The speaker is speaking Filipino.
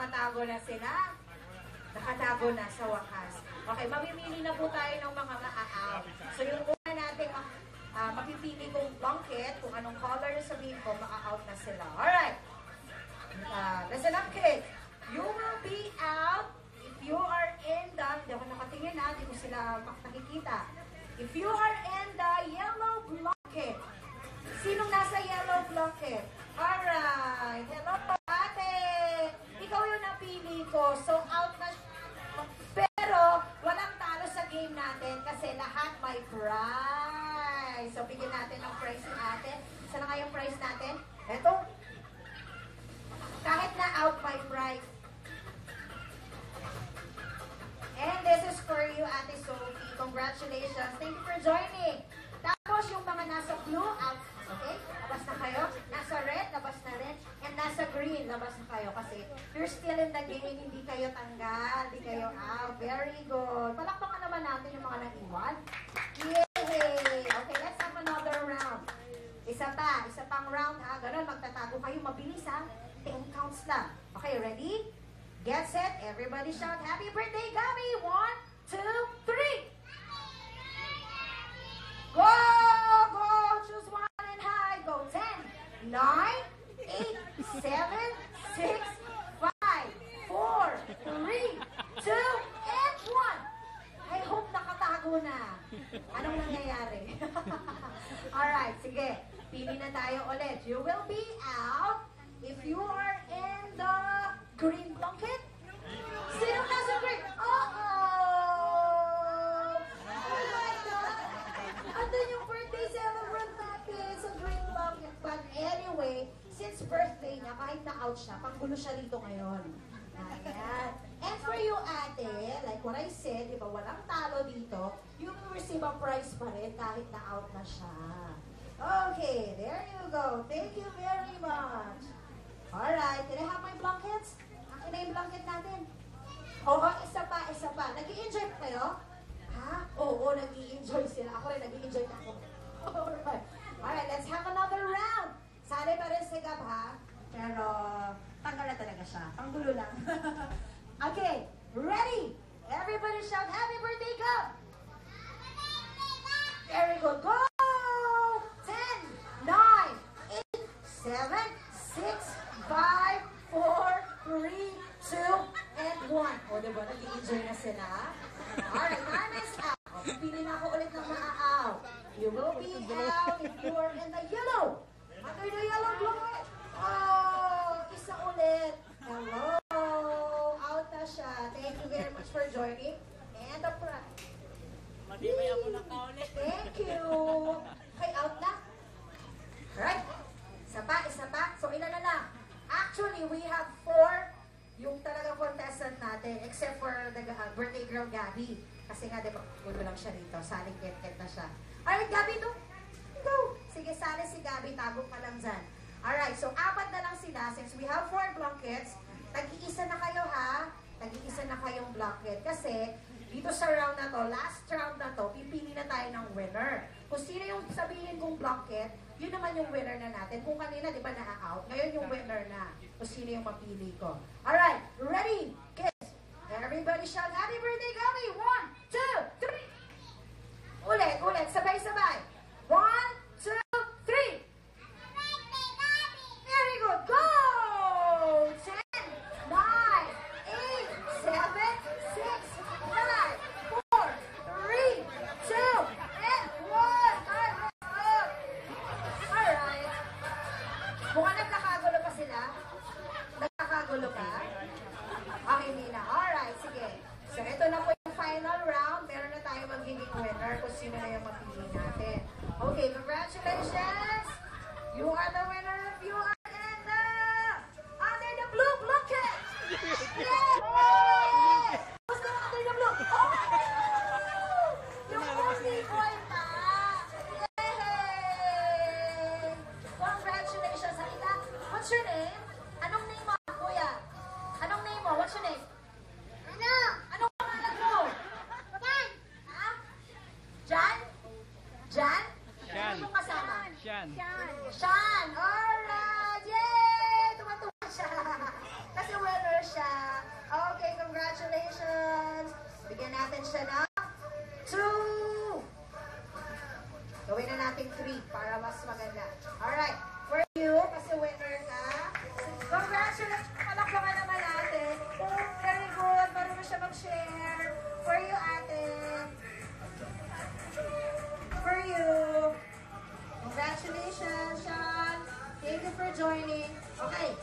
nakatago na sila. Nakatago na sa wakas. Okay, mamimili na po tayo ng mga maa-out. So yung una natin, mapipili kong blanket, kung anong color yung sabihin ko, maa-out na sila. Alright. Listen up, kids. You will be out if you are in the, hindi ako nakatingin na, hindi ko sila nakikita. If you are in the yellow blanket. Sinong nasa yellow blanket? Alright. Hello, ate. Ikaw yung napili ko. So, out na. Pero, walang talo sa game natin kasi lahat may prize. So, bigyan natin ng prize si ate. Saan na nga yung prize natin? Eto. Kahit na out my prize. And this is for you, Ate Sophie. Congratulations. Thank you for joining. Tapos yung mga nasa blue, out. Okay? Labas na kayo. Nasa red, labas na rin. And nasa green, labas na kayo. Kasi you're still in the game. Hindi kayo tanggal. Hindi kayo out. Very good. Palakpakan naman natin yung mga nag-iwan. Yay! Okay, let's have another round. Isa pang round ha. Ganon, magtatago kayo. Mabilis ha. 10 counts lang. Okay, ready? Get set. Everybody shout, happy birthday, Gabby! 1, 2, 3! Go! Go! Choose one and high. Go. 10, 9, 8, 7, 6, 5, 4, 3, 2, and 1. I hope nakatago na. Anong nangyayari? Alright, sige. Pili na tayo ulit. You will be out if you are in the green blanket. Sino nasa green? Uh-oh! Oh my God! Andun yung birthday celebrant natin sa green blanket. But anyway, since birthday niya, kahit na-out siya, panggulo siya dito ngayon. Ayan. And for you, ate, like what I said, di ba, walang talo dito, you will receive a prize pa rin kahit na-out na siya. Okay, there you go. Thank you very much. Alright, can I have my blankets? Akin na yung blanket natin. Oo, isa pa. Nag-i-enjoy kayo? Ha? Oo, nag-i-enjoy sila. Ako rin, nag-i-enjoy ako. Alright, let's have another round. Sali pa rin si Gab, ha? Pero, tanggal na talaga siya. Panggulo lang. Okay, ready? Everybody shout, happy birthday, Gab! Very good. Go! 10, 9, 8, 7, 6, 5, 4, 3, 2, and 1. O, diba? Nag-i-enjoy na sila. Alright, time is out. O, pipili na ako ulit ng maa-out. You will be out if you are in the yellow. Under the yellow blanket. Oh, isa ulit. Hello. Out na siya. Thank you very much for joining. And the prize. Thank you. Okay, out na. Alright. Isa pa. So, ilan na lang? Actually, we have 4 yung talagang contestant natin, except for the birthday girl, Gabby. Kasi nga, di ba, gulo lang siya dito. Saling ket-ket na siya. Alright, Gabby, go! Sige, sali si Gabby. Tago ka lang dyan. Alright, so 4 na lang sila. Since we have 4 blankets, tag-iisa na kayo, ha? Tag-iisa na kayong blanket. Kasi, dito sa round na to, last round na to, pipili na tayo ng winner. Kung sino yung sabihin kong blanket, yun naman yung winner na natin. Kung kanina, di ba, na-out? Ngayon yung winner na. Kung sino yung mapili ko. Alright, ready? Kids. Everybody shout, happy birthday, Gabby! 1, 2, 3! Ulit. Sabay-sabay. 1, 2, 3! Very good. Go! 10, 9, 8, 7, 6, 5, 4, 3, 2, and 1. Alright. Mukhang nagkakagulo pa sila. Nagkakagulo pa? Okay, Nina. Alright, sige. So, ito na po yung final round. Meron na tayo magiging winner kung sino na yung mapili natin. Okay, congratulations! You are the winner if you are in the under the blue blanket! Yay! Who's the under the blue? Oh! Yung only boy pa! Yay! Congratulations! Halika, what's your name? Anong name mo, kuya? Anong name mo? What's your name? Anong pangalan mo? Jan! Ha? Jan? Jan? Ano mong kasama? Sean! Alright! Yay! Tumatuwa siya! Kasi winner siya! na natin siya na 2. Gawin na natin 3 para mas maganda. Alright. For you, kasi winner ka. Congratulations! Palakpakan naman natin. Very good. Marunong siya mag-share. For you, ate. For you. Congratulations, Sean. Thank you for joining. Okay.